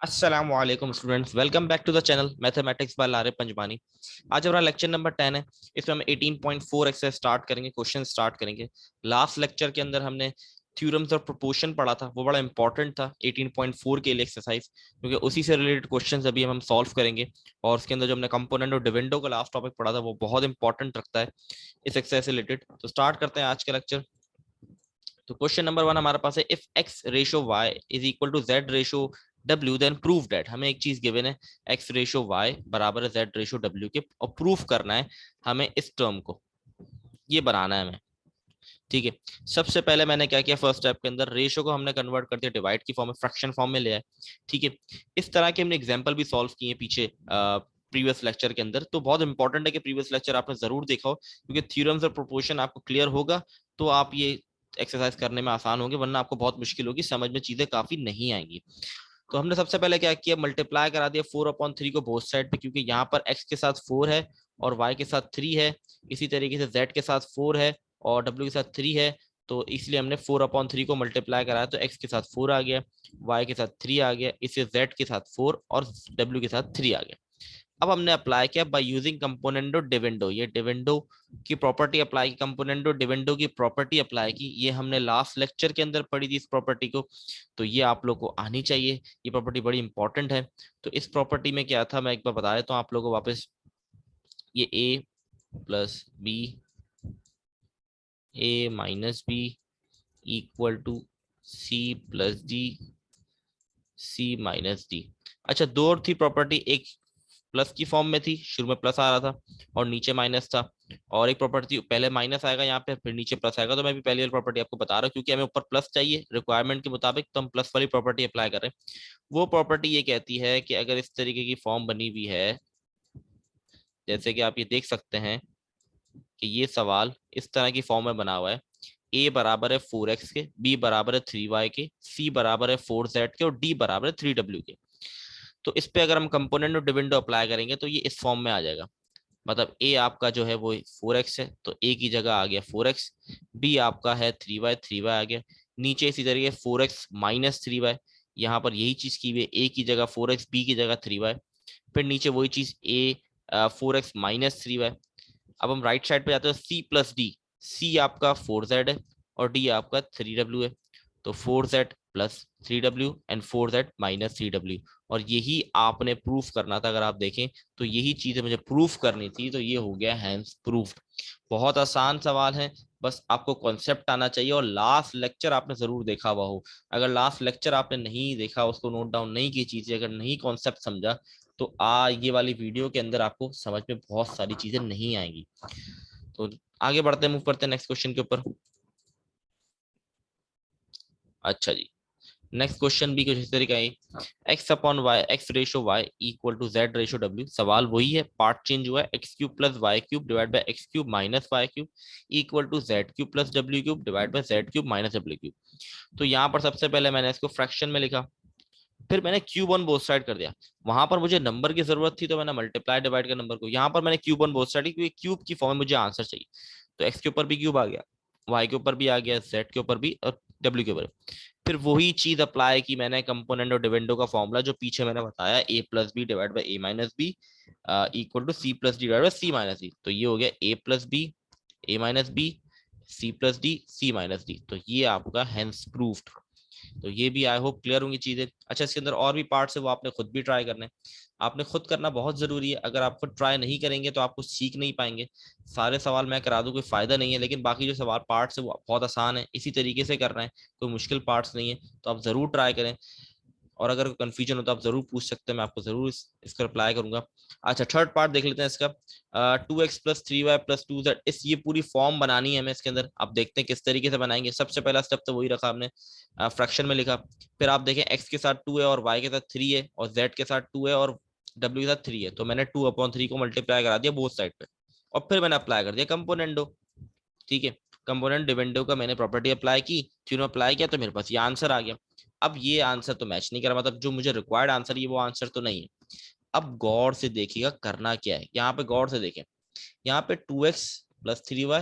अस्सलाम वालेकुम students, welcome back to the channel mathematics by Lare Panjwani. आज हमारा लेक्चर नंबर 10 है। इसमें हम 18.4 एक्सरसाइज स्टार्ट करेंगे, क्वेश्चन स्टार्ट करेंगे। लास्ट लेक्चर के अंदर हमने थ्योरम्स और प्रोपोर्शन पढ़ा था, वो बड़ा इंपॉर्टेंट था 18.4 के लिए एक्सरसाइज, क्योंकि उसी से रिलेटेड क्वेश्चंस अभी हम सॉल्व करेंगे। और उसके अंदर जो हमने कंपोनेंट और डिविडेंडो का लास्ट टॉपिक पढ़ा था वो बहुत इंपॉर्टेंट रखता है इस एक्सरसाइज से रिलेटेड। तो स्टार्ट करते हैं आज का लेक्चर। तो क्वेश्चन नंबर 1 हमारे पास है, if x ratio y is equal to z ratio w then prove that. हमें एक चीज गिवन है, x रेशो y बराबर है z रेशो w के, और प्रूफ करना है हमें इस टर्म को, ये बनाना है हमें। ठीक है, सबसे पहले मैंने क्या किया, फर्स्ट स्टेप के अंदर रेशो को हमने कन्वर्ट कर दिया डिवाइड की फॉर्म में, फ्रैक्शन फॉर्म में ले आए। ठीक है, इस तरह के हमने एग्जांपल भी सॉल्व किए पीछे प्रीवियस लेक्चर के अंदर। तो बहुत इंपॉर्टेंट है कि प्रीवियस लेक्चर आपने जरूर देखा हो, क्योंकि थ्योरम्स और प्रोपोर्शन आपको क्लियर होगा तो आप ये एक्सरसाइज करने में आसान होंगे, वरना आपको बहुत मुश्किल होगी, समझ में चीजें काफी नहीं आएंगी। तो हमने सबसे पहले क्या किया, मल्टीप्लाई करा दिया 4/3 को बोथ साइड पे, क्योंकि यहाँ पर x के साथ 4 है और y के साथ 3 है। इसी तरीके से z के साथ 4 है और w के साथ 3 है। तो इसलिए हमने 4/3 को मल्टीप्लाई कराया, तो x के साथ 4 आ गया, y के साथ 3 आ गया, इससे z के साथ 4 और w के साथ 3 आ गया। अब हमने अप्लाई किया बाय यूजिंग कंपोनेंडो डिविडेंडो, ये डिविडेंडो की प्रॉपर्टी अप्लाई की, कंपोनेंडो डिविडेंडो की प्रॉपर्टी अप्लाई की। ये हमने लास्ट लेक्चर के अंदर पढ़ी थी इस प्रॉपर्टी को, तो ये आप लोग को आनी चाहिए, ये प्रॉपर्टी बड़ी इंपॉर्टेंट है। तो इस प्रॉपर्टी में क्या था, मैं एक बार बता देता हूँ आप लोगों को वापस। ये a plus b, a minus B equal to C plus D, C minus d. अच्छा, दो और थी प्रॉपर्टी, एक प्लस की फॉर्म में थी, शुरू में प्लस आ रहा था और नीचे माइनस था। और एक प्रॉपर्टी पहले माइनस आएगा यहाँ पे, फिर नीचे प्लस आएगा। तो मैं भी पहली वाली प्रॉपर्टी आपको बता रहा हूँ, क्योंकि हमें ऊपर प्लस चाहिए रिक्वायरमेंट के मुताबिक, तो हम प्लस वाली प्रॉपर्टी अप्लाई कर रहे हैं। वो प्रॉपर्टी ये कहती है कि अगर इस तरीके की फॉर्म बनी हुई है, जैसे कि आप ये देख सकते हैं कि ये सवाल इस तरह की फॉर्म में बना हुआ है, a बराबर है 4x के, b बराबर है 3y के, c बराबर है 4z के और d बराबर है 3w के। तो इस पे अगर हम कंपोनेंट और डिविडेंडो अप्लाई करेंगे तो ये इस फॉर्म में आ जाएगा। मतलब a आपका जो है वो 4x है, तो a की जगह आ गया 4x, b आपका है 3y, 3y आ गया, नीचे इसी तरीके 4x माइनस 3y, यहाँ पर यही चीज की हुई है, a की जगह 4x, b की जगह 3y, फिर नीचे वही चीज a 4x माइनस 3y। अब हम राइट साइड पे जाते हैं, सी प्लस डी, सी आपका 4z है और डी आपका 3w है। तो 4z plus 3w and 4z minus 3w, और यही आपने प्रूफ करना था। अगर आप देखें तो यही चीज मुझे प्रूफ करनी थी, तो ये हो गया हैंस प्रूफ्ड। बहुत आसान सवाल है, बस आपको कॉन्सेप्ट आना चाहिए और लास्ट लेक्चर आपने जरूर देखा हुआ हो। अगर लास्ट लेक्चर आपने नहीं देखा, उसको नोट डाउन नहीं की चीजें, अगर नहीं कॉन्सेप्ट समझा, तो ये वाली वीडियो के अंदर आपको समझ में बहुत सारी चीजें नहीं आएंगी। तो आगे बढ़ते हैं, मूव करते हैं नेक्स्ट क्वेश्चन के ऊपर। अच्छा जी, नेक्स्ट क्वेश्चन भी कुछ इस तरीके है, x upon Y, x ratio Y equal to Z ratio W. सवाल वही है, पार्ट चेंज हुआ है, x cube plus Y cube divide by x cube minus Y cube equal to Z cube plus W cube divide by Z cube minus W cube. तो यहाँ पर सबसे पहले मैंने इसको फ्रैक्शन में लिखा, फिर मैंने क्यूब ऑन बोथ साइड कर दिया। वहां पर मुझे नंबर की जरूरत थी, तो मैंने मल्टीप्लाई डिवाइड का नंबर को, यहाँ पर मैंने क्यूब ऑन बोथ साइड, क्योंकि क्यूब की फॉर्म में मुझे आंसर चाहिए। तो एक्स के ऊपर भी क्यूब आ गया, वाई के ऊपर भी आ गया, जेड के ऊपर भी और डब्ल्यू के ऊपर। फिर वही चीज अप्लाई की मैंने कंपोनेंट और डिविडेंडो का फॉर्मूला जो पीछे मैंने बताया, A plus B divide by A minus B equal to C plus D divide by C minus D. तो ये हो गया A plus B, A minus B, C plus D, C minus D. तो ये आपका हैंस प्रूफ्ड। तो ये भी आई होप क्लियर होंगी चीजें। अच्छा, इसके अंदर और भी पार्ट्स है, वो आपने खुद भी ट्राई करना है। आपने खुद करना बहुत जरूरी है, अगर आप खुद ट्राई नहीं करेंगे तो आप कुछ सीख नहीं पाएंगे। सारे सवाल मैं करा दूं कोई फायदा नहीं है, लेकिन बाकी जो सवाल पार्ट्स है वो बहुत आसान है, इसी तरीके से करना है, कोई मुश्किल पार्ट्स नहीं है। तो आप जरूर ट्राई करें, और अगर कंफ्यूजन हो तो आप जरूर पूछ सकते हैं, मैं आपको जरूर इसका रिप्लाई करूंगा। अच्छा, थर्ड पार्ट देख लेते हैं इसका, 2x plus 3y plus 2z। इस ये पूरी फॉर्म बनानी है हमें इसके अंदर। आप देखते हैं किस तरीके से बनाएंगे। सबसे पहला स्टेप तो वही रखा हमने, फ्रैक्शन में लिखा। फिर आप देखें x के साथ 2 है और y के साथ 3 है और z के साथ 2 है और w के साथ 3 है, तो मैंने 2/3 को मल्टीप्लाई करा दिया बोथ साइड पे, और फिर मैंने अप्लाई कर दिया कंपोनेंडो। ठीक है, कंपोनेंट डिविडेंडो का मैंने प्रॉपर्टी अप्लाई की, तीनों अप्लाई किया, तो मेरे पास ये आंसर आ गया। अब ये आंसर तो मैच नहीं कर रहा, मतलब जो मुझे रिक्वायर्ड आंसर है वो आंसर तो नहीं है। अब गौर से देखिएगा करना क्या है, यहाँ पे गौर से देखें, यहाँ पे 2x plus 3y,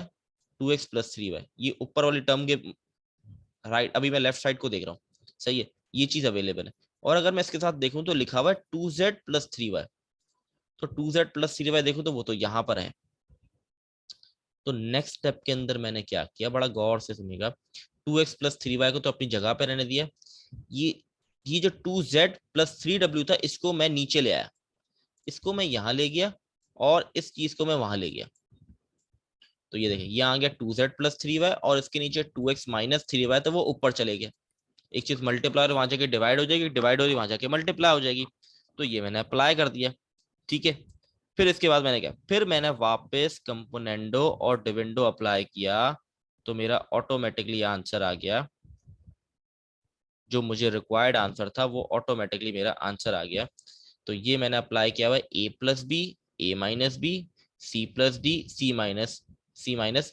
2x plus 3y, ये ऊपर वाली टर्म के राइट, अभी मैं लेफ्ट साइड को देख रहा हूँ, सही है, ये चीज अवेलेबल है। और अगर मैं इसके साथ देखूं तो लिखा हुआ है 2z प्लस 3y, तो 2z प्लस 3y देखूं तो वो तो यहाँ पर है। तो नेक्स्ट स्टेप के अंदर मैंने क्या किया, बड़ा गौर से सुनिएगा, 2x प्लस 3y को तो अपनी जगह पे रहने दिया, ये ये जो 2z प्लस 3w था इसको मैं नीचे ले आया, इसको मैं यहां ले गया और इस चीज को मैं वहां ले गया। तो ये देखिए ये आ गया 2z प्लस 3y और इसके नीचे 2x माइनस 3y, तो वो ऊपर चले गया। एक चीज मल्टीप्लाई वहां जाके डिवाइड हो जाएगी, डिवाइड हो रही वहां जाके मल्टीप्लाई हो जाएगी। तो ये मैंने अप्लाई कर दिया, ठीक है। फिर इसके बाद मैंने क्या, फिर मैंने वापस कंपोनेंडो और डिविडेंडो अप्लाई किया, तो मेरा ऑटोमेटिकली आंसर आ गया, जो मुझे रिक्वायर्ड आंसर था वो ऑटोमेटिकली मेरा आंसर आ गया। तो ये मैंने अप्लाई किया हुआ A plus B, A minus B, C plus D, C minus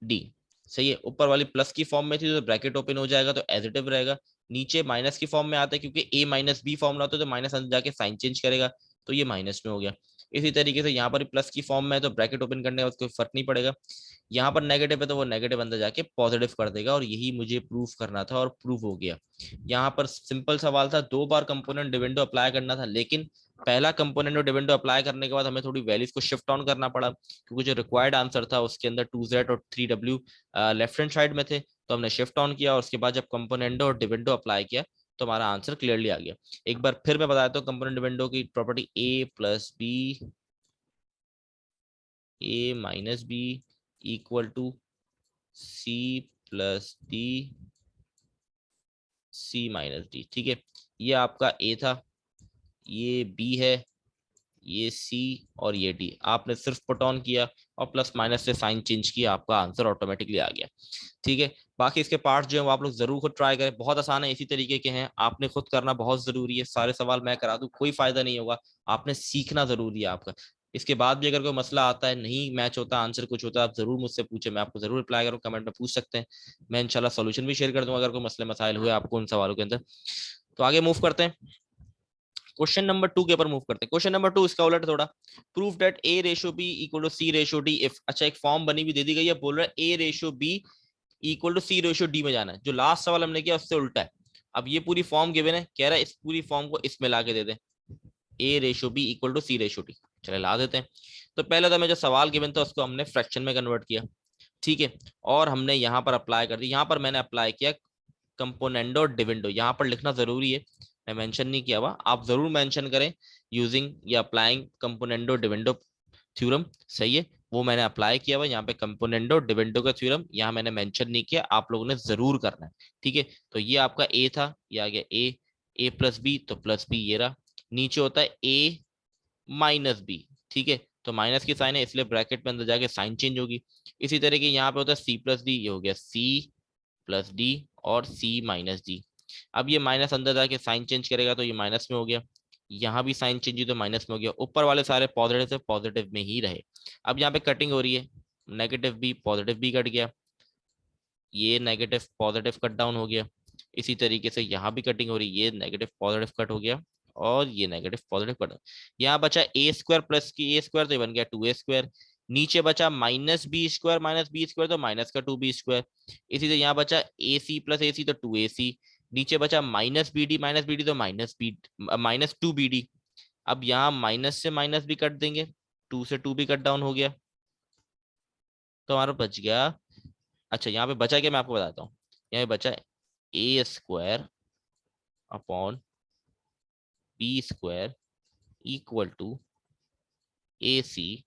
D. सही है, ऊपर वाली प्लस की फॉर्म में थी तो ब्रैकेट ओपन हो जाएगा तो एज इट इज रहेगा, नीचे माइनस की फॉर्म में आता है क्योंकि ए माइनस बी फॉर्मूला होता है तो माइनस अंदर जाके साइन चेंज करेगा, तो ये माइनस में हो गया। इसी तरीके से यहाँ पर प्लस की फॉर्म में है तो ब्रैकेट ओपन करने का कोई फर्क नहीं पड़ेगा, यहाँ पर नेगेटिव है तो वो नेगेटिव अंदर जाके पॉजिटिव कर देगा, और यही मुझे प्रूफ करना था और प्रूफ हो गया। यहाँ पर सिंपल सवाल था, 2 बार कंपोनेंट डिविडेंडो अप्लाई करना था, लेकिन पहला कंपोनेंट डिविडेंडो अप्लाई करने के बाद हमें थोड़ी वैल्यूज को शिफ्ट ऑन करना पड़ा, क्योंकि जो रिक्वायर्ड आंसर था उसके अंदर 2z और 3w लेफ्ट हैंड साइड में थे, तो हमने शिफ्ट ऑन किया और उसके बाद जब कंपोनेंडो और डिविडेंडो अप्लाई किया तो हमारा आंसर क्लियरली आ गया। एक बार फिर मैं बता देता हूँ कंपोनेंट डिविडेंडो की property, a plus B, A minus B equal to C plus D, C minus d, ठीक है। ये आपका ए था, ये बी है, ये सी और ये डी, आपने सिर्फ पुट ऑन किया और प्लस माइनस से साइन चेंज किया, आपका आंसर ऑटोमेटिकली आ गया, ठीक है। बाकी इसके पार्ट जो है वो आप लोग जरूर खुद ट्राई करें, बहुत आसान है, इसी तरीके के हैं, आपने खुद करना बहुत जरूरी है, सारे सवाल मैं करा दूं कोई फायदा नहीं होगा, आपने सीखना जरूरी है आपका। इसके बाद भी अगर कोई मसला आता है, नहीं मैच होता आंसर कुछ होता है, आप जरूर मुझसे पूछे, मैं आपको जरूर रिप्लाई करूँ, कमेंट में पूछ सकते हैं, मैं इंशाल्लाह सोल्यूशन भी शेयर कर दूंगा अगर कोई मसले मसाइल हुए आपको उन सवालों के अंदर। तो आगे मूव करते हैं, क्वेश्चन नंबर 2 के ऊपर मूव करते हैं। क्वेश्चन नंबर 2 इसका उलट थोड़ा, proof that a ratio B equal to C ratio d if, अच्छा एक फॉर्म बनी हुई दे दी गई है, बोल रहा है A ratio B equal to C ratio D में जाना है, जो लास्ट सवाल हमने किया उससे उल्टा है। अब ये पूरी फॉर्म गिवन है, कह रहा है इस पूरी फॉर्म को इसमें ला के दे दें, A ratio B equal to C ratio D, चले ला देते हैं। तो पहले तो हमें जो सवाल गिवन था उसको हमने फ्रैक्शन में कन्वर्ट किया, ठीक है, और हमने यहाँ पर अप्लाई कर दी, यहाँ पर मैंने अप्लाई किया कंपोनेंडो और डिविडेंडो, यहाँ पर लिखना जरूरी है, मैं मेंशन नहीं किया हुआ, आप जरूर मेंशन करें, यूजिंग या अप्लाइंग कंपोनेंडो डिविडेंडो थ्योरम, सही है, वो मैंने अप्लाई किया हुआ, यहाँ पे कंपोनेंडो डिविडेंडो का थ्योरम यहाँ मैंने मेंशन नहीं किया, आप लोगों ने जरूर करना है, ठीक है। तो ये आपका ए था, ये आ गया ए प्लस बी, तो प्लस बी ये रहा, नीचे होता है ए माइनस बी, ठीक है, तो माइनस की साइन है इसलिए ब्रैकेट में अंदर जाके साइन चेंज होगी। इसी तरीके यहाँ पे होता है सी प्लस डी, ये हो गया सी प्लस डी और सी माइनस डी। अब ये माइनस अंदर जाके साइन चेंज करेगा तो ये माइनस में हो गया, यहाँ भी साइन चेंज हुई तो माइनस में हो गया, ऊपर वाले सारे पॉजिटिव से पॉजिटिव में ही रहे। अब यहाँ पे कटिंग हो रही है, negative b positive b cut गया, ये नेगेटिव पॉजिटिव कट डाउन हो गया, इसी तरीके से यहाँ भी कटिंग हो रही है, ये नेगेटिव पॉजिटिव कट हो गया और ये नेगेटिव पॉजिटिव कट, यहाँ बचा ए स्क्वायर प्लस की ए स्क्वायर, तो ये बन गया 2a स्क्वायर, नीचे बचा माइनस बी स्क्वायर तो माइनस का 2b स्क्वायर, इसी से यहाँ बचा ए सी प्लस ए सी तो 2ac, नीचे बचा माइनस बी डी तो माइनस 2bd। अब यहाँ माइनस से माइनस भी कट देंगे, 2 से 2 भी कट डाउन हो गया, तो हमारा बच गया, अच्छा यहाँ पे बचा क्या मैं आपको बताता हूँ, यहाँ पे बचा A square upon B square equal to A C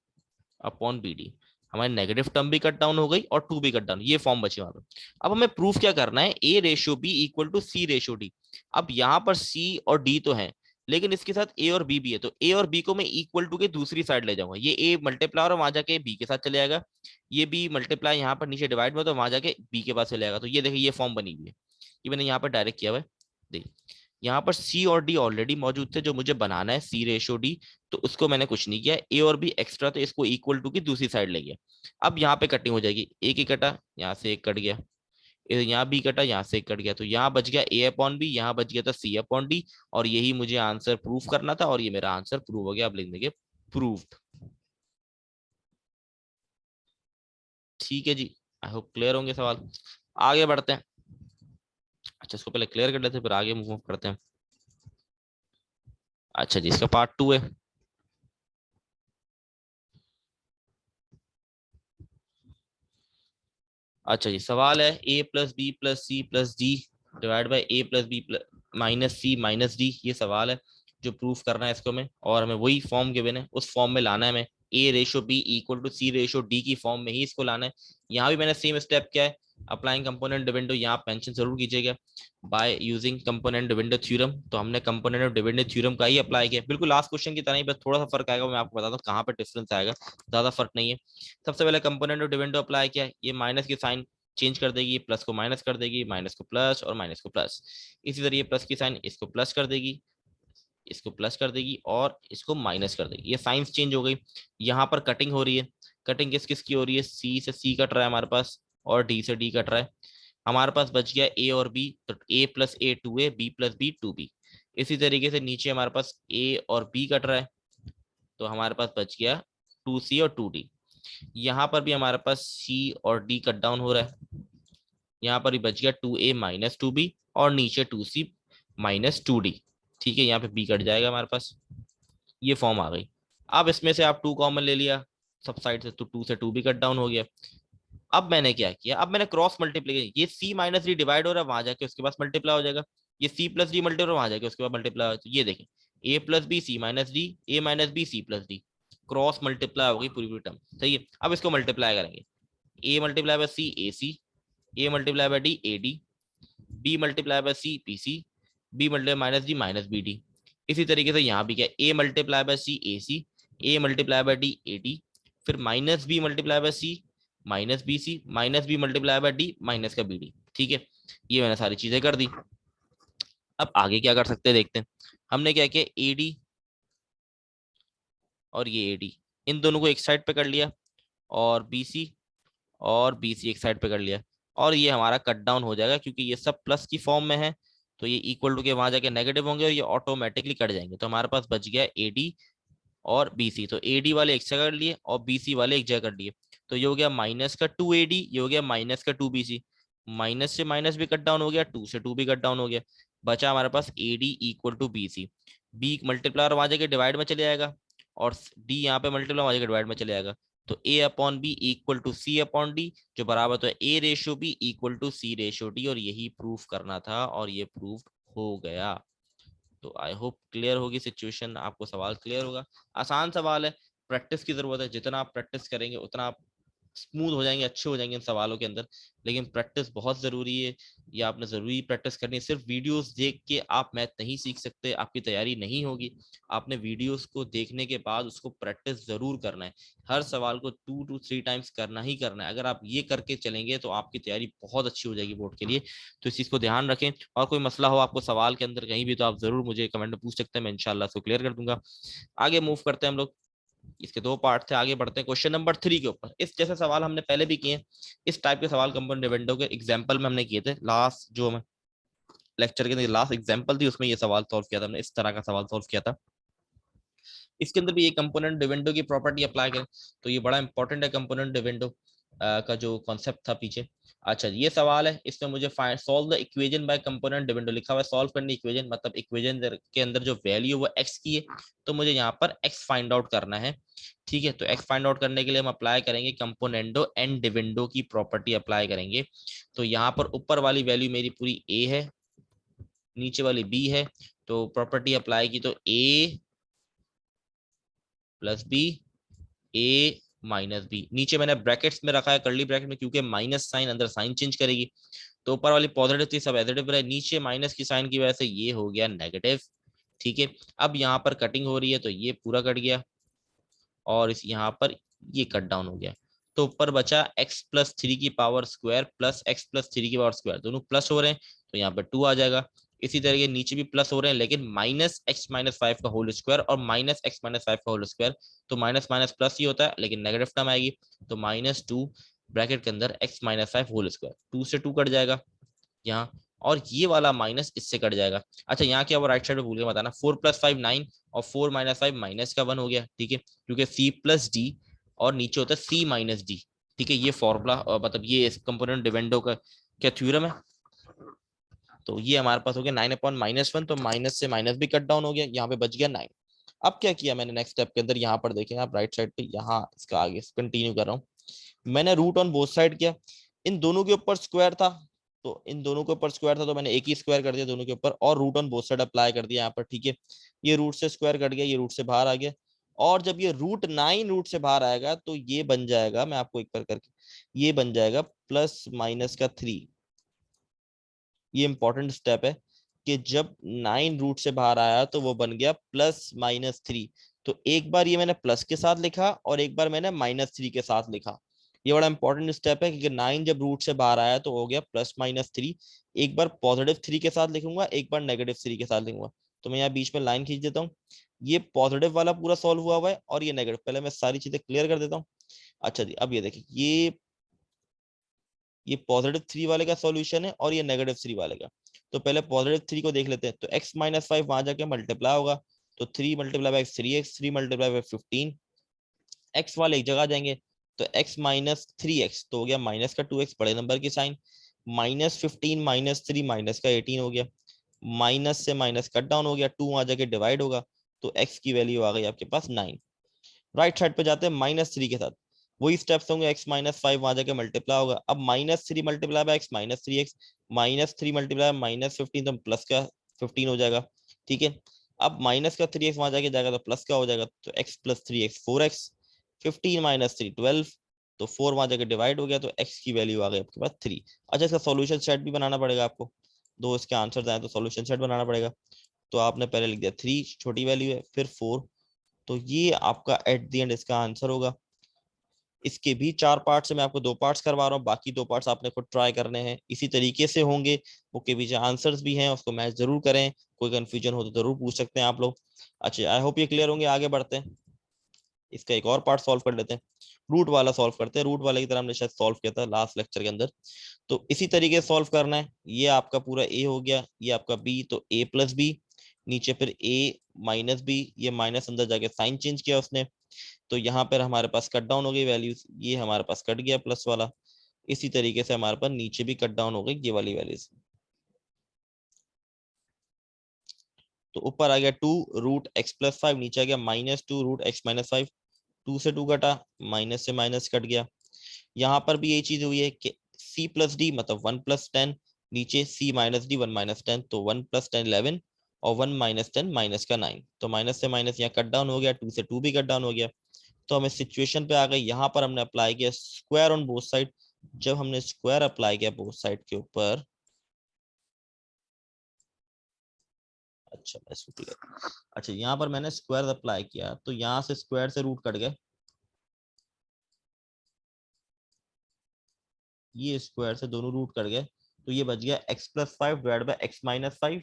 upon B D, हमारी नेगेटिव टर्म भी कट डाउन हो गई और 2 भी कट डाउन, ये फॉर्म बची वहां पे। अब हमें प्रूफ क्या करना है, a ratio b equal to c ratio d. अब यहाँ पर सी और डी तो है, लेकिन इसके साथ ए और बी भी है, तो ए और बी को मैं इक्वल टू के दूसरी साइड ले जाऊंगा, ये ए मल्टीप्लाई और वहां जाके बी के साथ चले जाएगा, ये बी मल्टीप्लाई यहाँ पर नीचे डिवाइड में तो वहां जाके बी के पास चले जाएगा, तो ये देखिए ये फॉर्म बनी हुई है, ये मैंने यहाँ पर डायरेक्ट किया हुआ है। देखिए यहाँ पर सी और डी ऑलरेडी मौजूद थे, जो मुझे बनाना है सी रेशियो डी, तो उसको मैंने कुछ नहीं किया, ए और बी एक्स्ट्रा तो इसको इक्वल टू की दूसरी साइड ले गया। अब यहाँ पे कटिंग हो जाएगी, एक ही कटा, यहाँ से एक कट गया, यहाँ बी कटा, यहाँ से एक कट गया, तो यहाँ बच गया ए अपॉन बी, यहाँ बच गया था सी अपॉन डी, और यही मुझे आंसर प्रूफ करना था और ये मेरा आंसर प्रूव हो गया। अब लिख देंगे प्रूव्ड, ठीक है जी। आई होप क्लियर होंगे सवाल, आगे बढ़ते हैं। अच्छा इसको पहले क्लियर कर लेते हैं फिर आगे मूव करते हैं। अच्छा जी, इसका पार्ट 2 है। अच्छा जी, सवाल है A plus B plus C plus D divide by A plus B minus C minus D, ये सवाल है जो प्रूफ करना है इसको में, और हमें वही फॉर्म गिवन है उस फॉर्म में लाना है हमें। A ratio B equal to C ratio D की फॉर्म में ही इसको लाना है। यहाँ भी मैंने सेम स्टेप किया है, अप्लाइंग कंपोनेंट डिविडेंड, यहाँ मेंशन जरूर कीजिएगा by using component dividend theorem. तो हमने कंपोनेंट ऑफ डिविडेंड थ्योरम का ही अप्लाई किया, बिल्कुल लास्ट क्वेश्चन की तरह ही, बस थोड़ा सा फर्क आएगा, मैं आपको बताता हूँ कहाँ पर डिफरेंस आएगा, ज्यादा फर्क नहीं है। सबसे पहले कंपोनेंट ऑफ डिविडेंड अप्लाई किया, ये माइनस की साइन चेंज कर देगी, प्लस को माइनस कर देगी, माइनस को प्लस और माइनस को प्लस। इसी तरह ये प्लस की साइन इसको प्लस कर देगी, इसको प्लस कर देगी और इसको माइनस कर देगी, ये साइंस चेंज हो गई। यहाँ पर कटिंग हो रही है, कटिंग किस किस की हो रही है, सी से सी कट रहा है हमारे पास और डी से डी कट रहा है। हमारे पास बच गया ए और बी, तो a plus a 2a, b plus b 2b। इसी तरीके से नीचे हमारे पास ए और बी कट रहा है, तो हमारे पास बच गया 2c और 2d। यहाँ पर भी हमारे पास सी और डी कट डाउन हो रहा है, यहाँ पर भी बच गया 2a माइनस 2b और नीचे 2c माइनस 2d। ठीक है, यहाँ पे b कट जाएगा हमारे पास, ये फॉर्म आ गई। अब इसमें से आप 2 कॉमन ले लिया सब साइड से, तो 2 से 2 भी कट डाउन हो गया। अब मैंने क्या किया, अब मैंने क्रॉस मल्टीप्लाई, ये c माइनस डी डिवाइड हो रहा है, वहां जाके उसके पास मल्टीप्लाई हो जाएगा, ये c प्लस डी मल्टीप्लाई वहां जाके उसके बाद मल्टीप्लाई हो, तो ये देखें a plus b C minus d, a minus B C plus d, cross multiply हो गई पूरी पूरी टर्म। सही है, अब इसको मल्टीप्लाई करेंगे, a multiply by C A C, A multiply by D A D, B multiply by C P C, B multiply minus D minus B D. इसी तरीके से यहाँ भी क्या, A multiply by C A C, A multiply by D A D, फिर minus B multiply by C minus B C, minus B multiply by D minus का B D. ठीक है, ये मैंने सारी चीजें कर दी। अब आगे क्या कर सकते हैं देखते हैं। हमने क्या किया, ए डी और ये ए डी, इन दोनों को एक साइड पे कर लिया, और बी सी और बी सी एक साइड पे कर लिया, और ये हमारा कट डाउन हो जाएगा क्योंकि ये सब प्लस की फॉर्म में है, तो ये इक्वल टू के वहां जाके नेगेटिव होंगे और ये ऑटोमेटिकली कट जाएंगे, तो हमारे पास बच गया ए डी और बी सी। तो ए डी वाले एक जगह कर लिए और बी सी वाले एक जगह कर लिए, तो ये हो गया माइनस का 2 AD, ये हो गया माइनस का 2 BC, माइनस से माइनस भी कट डाउन हो गया, 2 से 2 भी कट डाउन हो गया, बचा हमारे पास A D equal to B C. B multiply वहां जाके डिवाइड में चले जाएगा, और डी यहाँ पे मल्टीप्लाई वहां जाके डिवाइड में चले जाएगा, तो A upon B equal to C upon D, जो बराबर तो है A ratio B equal to C ratio D, और यही प्रूफ करना था और ये प्रूफ हो गया। तो आई होप क्लियर होगी सिचुएशन, आपको सवाल क्लियर होगा। आसान सवाल है, प्रैक्टिस की जरूरत है, जितना आप प्रैक्टिस करेंगे उतना आप स्मूथ हो जाएंगे, अच्छे हो जाएंगे इन सवालों के अंदर, लेकिन प्रैक्टिस बहुत जरूरी है। ये आपने जरूरी प्रैक्टिस करनी है, सिर्फ वीडियोस देख के आप मैथ नहीं सीख सकते, आपकी तैयारी नहीं होगी। आपने वीडियोस को देखने के बाद उसको प्रैक्टिस जरूर करना है, हर सवाल को 2 to 3 टाइम्स करना ही करना है। अगर आप ये करके चलेंगे तो आपकी तैयारी बहुत अच्छी हो जाएगी बोर्ड के लिए, तो इस चीज को ध्यान रखें। और कोई मसला हो आपको सवाल के अंदर कहीं भी, तो आप जरूर मुझे कमेंट में पूछ सकते हैं, मैं इंशाल्लाह उसको क्लियर कर दूंगा। आगे मूव करते हैं हम लोग, इसके 2 पार्ट थे, आगे बढ़ते हैं क्वेश्चन नंबर 3 के ऊपर। इस जैसे सवाल हमने पहले भी किए, इस टाइप के सवाल कंपाउंड डिविडेंडों के एग्जांपल में हमने किए थे, लास्ट जो हमें लेक्चर के लास्ट एग्जांपल थी उसमें ये सवाल सॉल्व किया था हमने, इस तरह का सवाल सॉल्व किया था। इसके अंदर भी ये कंपोनेंट डिविडेंडो की प्रॉपर्टी अप्लाई करें, तो ये बड़ा इंपॉर्टेंट है कंपोनेंट डिविडेंडो का जो कॉन्सेप्ट था पीछे। अच्छा ये सवाल है, इसमें मुझे solve the equation by component dividendo लिखा हुआ है, सॉल्व करनी इक्वेशन, मतलब इक्वेशन के अंदर जो वैल्यू वो एक्स की है, तो मुझे यहाँ पर एक्स फाइंड आउट करना है। ठीक है, तो एक्स फाइंड आउट करने के लिए हम अप्लाई करेंगे कंपोनेंडो एंड डिविडेंडो की प्रॉपर्टी अप्लाई करेंगे। तो यहाँ पर ऊपर वाली वैल्यू मेरी पूरी ए है, नीचे वाली बी है, तो प्रॉपर्टी अप्लाई की तो a plus B, A minus B, नीचे मैंने ब्रैकेट्स में रखा है कर्ली ब्रैकेट में, क्योंकि माइनस साइन अंदर साइन चेंज करेगी, तो ऊपर वाली पॉजिटिव थी सब एडिटिव रहे, नीचे माइनस की साइन की वजह से ये हो गया नेगेटिव। ठीक है, अब यहाँ पर कटिंग हो रही है तो ये पूरा कट गया, और इस यहाँ पर ये कट डाउन हो गया, तो ऊपर बचा x प्लस 3 की power square plus x plus 3 की पावर स्क्वायर, दोनों प्लस हो रहे हैं तो यहाँ पर 2 आ जाएगा। इसी तरीके नीचे भी प्लस हो रहे हैं, लेकिन माइनस एक्स माइनस 5 का होल स्क्वायर और माइनस एक्स माइनस 5 का होल स्क्वायर, तो माइनस माइनस प्लस ही होता है, लेकिन नेगेटिव टर्म आएगी, तो -2 ब्रैकेट के अंदर x माइनस 5 होल स्क्वायर, 2 से 2 कट जाएगा यहाँ, और ये वाला माइनस इससे कट जाएगा। अच्छा यहाँ क्या वो राइट साइड में भूल के बताना, 4 + 5 9 और 4 - 5 माइनस का 1 हो गया। ठीक है, क्योंकि सी प्लस डी और नीचे होता है सी माइनस डी। ठीक है, ये फॉर्मूला मतलब ये कंपोनेंट डिविडेंडो का क्या थ्योरम है, तो ये हमारे पास हो गया 9/-1, तो माइनस से माइनस भी कट डाउन हो गया, यहाँ पे बच गया 9। अब क्या किया मैंने नेक्स्ट स्टेप के अंदर, यहाँ पर देखें आप राइट साइड पे, यहाँ इसका आगे कंटिन्यू कर रहा हूँ, मैंने रूट ऑन बोथ साइड किया, इन दोनों के ऊपर स्क्वायर था, तो इन दोनों के ऊपर स्क्वायर था तो मैंने एक ही स्क्वायर कर दिया दोनों के ऊपर, और root on both side apply कर दिया यहाँ पर, ठीक है। ये रूट से स्क्वायर कट गया, ये रूट से बाहर आ गया, और जब ये √9 रूट से बाहर आएगा तो ये बन जाएगा, मैं आपको एक बार करके, ये बन जाएगा +-3। ये इंपॉर्टेंट स्टेप है कि जब 9 रूट से बाहर आया तो वो बन गया +-3। तो एक बार ये मैंने प्लस के साथ लिखा और एक बार मैंने -3 के साथ लिखा। ये बड़ा इंपॉर्टेंट स्टेप है क्योंकि 9 जब रूट से बाहर आया तो हो गया +-3। एक बार +3 के साथ लिखूंगा, एक बार -3 के साथ लिखूंगा। तो मैं यहाँ बीच में लाइन खींच देता हूँ। ये पॉजिटिव वाला पूरा सॉल्व हुआ है और ये नेगेटिव। पहले मैं सारी चीजें क्लियर कर देता हूँ। अच्छा जी, अब ये देखिए, ये +3 वाले का सॉल्यूशन है और ये -3 वाले का। तो पहले +3 को देख लेते हैं। तो x-5 वहां जाके मल्टीप्लाई होगा, तो 3 × x 3x, 3 × 15, x वाले एक जगह जाएंगे, तो x-3x तो हो गया माइनस का 2x, बड़े नंबर की साइन, -15 -3 माइनस का 18 हो गया, माइनस से माइनस कट डाउन हो गया, 2 वहां जाके डिवाइड होगा, तो x की वैल्यू आ गई आपके पास 9। राइट साइड पे जाते हैं -3 के साथ, वही स्टेप्स होंगे, x-5 वहां जाके मल्टीप्लाई होगा, अब -3 × x -3x, -3 × -15 तो प्लस का 15 हो जाएगा, ठीक है। अब माइनस का 3x वहां जाके जाएगा तो प्लस का हो जाएगा, तो x + 3x 4x, 15 - 3 12, तो 4 वहां जाके डिवाइड हो गया, तो x की वैल्यू आ गई आपके पास 3। अच्छा, इसका सॉल्यूशन सेट भी बनाना पड़ेगा आपको, दो इसके आंसर्स आए तो सॉल्यूशन सेट बनाना पड़ेगा। तो आपने पहले लिख दिया 3 छोटी वैल्यू है, फिर 4, तो ये आपका एट द एंड इसका आंसर होगा। इसके भी 4 पार्ट्स है, मैं आपको 2 पार्ट्स करवा रहा हूँ, बाकी 2 पार्ट्स आपने खुद ट्राई करने हैं, इसी तरीके से होंगे। बुक के पीछे आंसर्स भी हैं, उसको मैच जरूर करें, कोई कंफ्यूजन हो तो जरूर पूछ सकते हैं आप लोग। अच्छा, आई होप ये क्लियर होंगे। आगे बढ़ते हैं, इसका एक और पार्ट सॉल्व कर लेते हैं, रूट वाला सॉल्व करते हैं। रूट वाले की तरह हमने शायद सॉल्व किया था लास्ट लेक्चर के अंदर, तो इसी तरीके से सॉल्व करना है। ये आपका पूरा ए हो गया, ये आपका बी, तो a+b, नीचे फिर a-b, ये माइनस अंदर जाके साइन चेंज किया उसने, तो यहाँ पर हमारे पास कट डाउन हो गई वैल्यूज, ये हमारे पास कट गया प्लस वाला, इसी तरीके से हमारे पास नीचे भी कट डाउन हो गई ये वाली वैल्यूज। तो ऊपर आ गया 2√x+5, नीचे आ गया -2√x-5, 2 से 2 कटा, माइनस से माइनस कट गया। यहाँ पर भी यही चीज हुई है कि c+d मतलब 1+10, नीचे c-d 1-10, तो 1+10 11, और 1-10 -9, तो माइनस से माइनस यहाँ कट डाउन हो गया, 2 से 2 भी कट डाउन हो गया। तो हमें सिचुएशन पे आ गई, यहाँ पर हमने अप्लाई किया स्क्वायर ऑन बोथ साइड। जब हमने स्क्वायर अप्लाई किया बोथ साइड के ऊपर, अच्छा मैं इसको क्लियर, अच्छा यहाँ पर मैंने स्क्वायर अप्लाई किया, तो यहाँ से स्क्वायर से रूट कट गए, ये स्क्वायर से दोनों रूट कट गए, तो ये बच गया x+5 डिवाइड बाय x-5,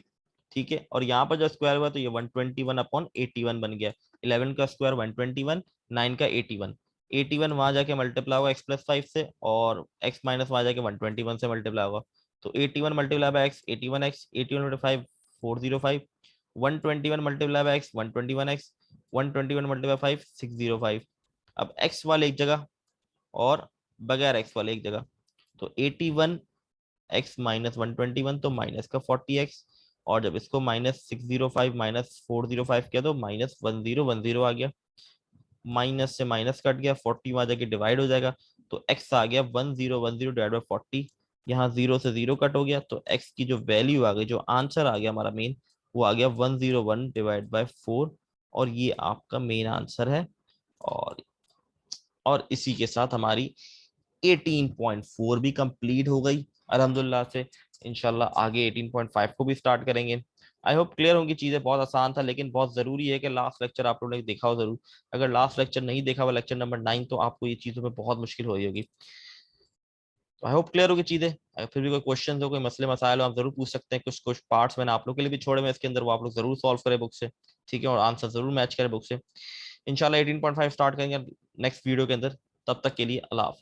ठीक है। और यहाँ पर जो स्क्वायर हुआ तो ये 121/81 बन गया, 11 का स्क्वायर 121, 9 का 81, 81 वहां जाके मल्टीप्लाई होगा x+5 से, और x माइनस वहां जाके 121 से मल्टीप्लाई होगा, तो 81 multiply by x 81x, 81/5 405, 121 multiply by x 121x, 121 multiply 5 605। अब x वाले एक जगह और बगैर x वाले एक जगह, तो 81x -121, तो माइनस का 40x, और जब इसको -605 -405 किया तो -1010 आ गया, माइनस से माइनस कट गया, 40 वहां जाके डिवाइड हो जाएगा, तो x आ गया 1010 डिवाइड बाय 40, यहाँ 0 से 0 कट हो गया, तो x की जो वैल्यू आ गई, जो आंसर आ गया हमारा मेन, वो आ गया 101 डिवाइड बाय 4, और ये आपका मेन आंसर है। और इसी के साथ हमारी 18.4 भी कंप्लीट हो गई अल्हम्दुलिल्लाह से। इंशाल्लाह आगे 18.5 को भी स्टार्ट करेंगे। आई होप क्लियर होंगी चीजें, बहुत आसान था, लेकिन बहुत जरूरी है कि लास्ट लेक्चर आप लोगों ने देखा हो जरूर। अगर लास्ट लेक्चर नहीं देखा हुआ, लेक्चर नंबर 9, तो आपको ये चीजों में बहुत मुश्किल हो रही होगी। तो आई होप क्लियर होगी चीजें। अगर फिर भी कोई क्वेश्चन हो, कोई मसले मसाइल हो, आप जरूर पूछ सकते हैं। कुछ कुछ पार्ट्स मैंने आप लोग के लिए भी छोड़े हैं इसके अंदर, वो आप लोग जरूर सॉल्व करें बुक से, ठीक है, और आंसर जरूर मैच करें बुक से। इंशाल्लाह 18.5 स्टार्ट करेंगे नेक्स्ट वीडियो के अंदर। तब तक के लिए अल्लाह हाफिज।